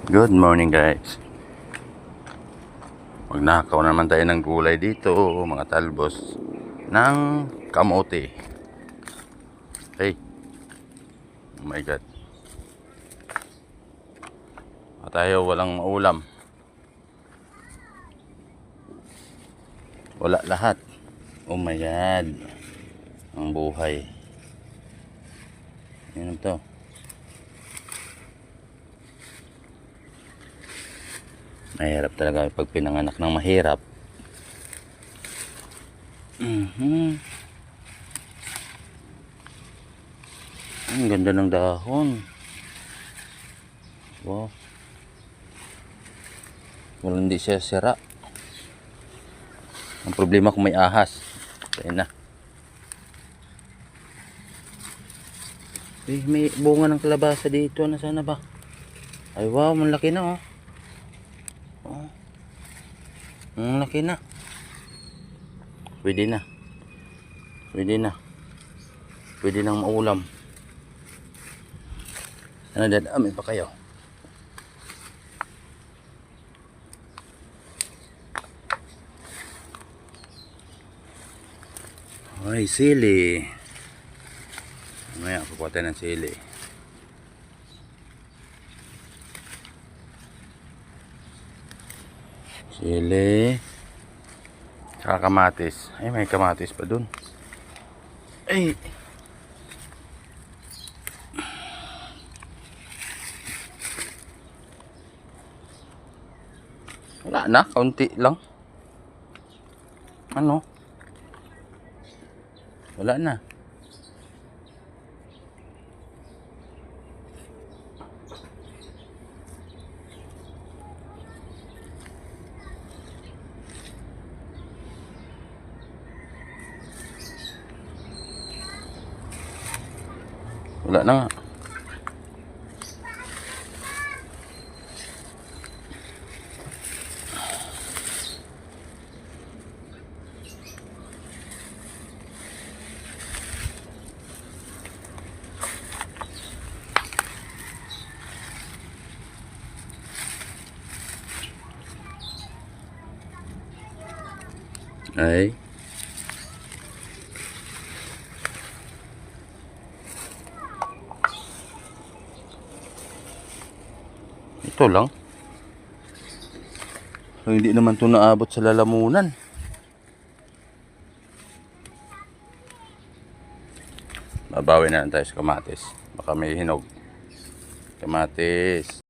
Good morning guys. Magnakaw naman tayo ng gulay dito, mga talbos ng kamote. Hey, oh my god, tayo walang ulam, wala lahat. Oh my god, ang buhay. Ano to? Mahirap talaga pag pinanganak ng mahirap. Ang ganda ng dahon. Wow. Walang, hindi siya sira. Ang problema kung may ahas. Ayun na. May bunga ng kalabasa dito. Nasaan na ba? Ay wow, malaki na oh. Oh. Malaki na. Pwede na. Pwede na. Pwede nang maulam. Ano dadami pa kayo? Ay, sili. Mamaya, kukuha tayo ng sili. Sili. Saka kamatis. Ay, may kamatis pa dun. Ay. Wala na, kaunti lang. Ano? Wala na. Wala na nga. Ay. Ito lang. So, hindi naman ito naabot sa lalamunan. Babawi na lang tayo sa kamatis. Baka may hinog. Kamatis.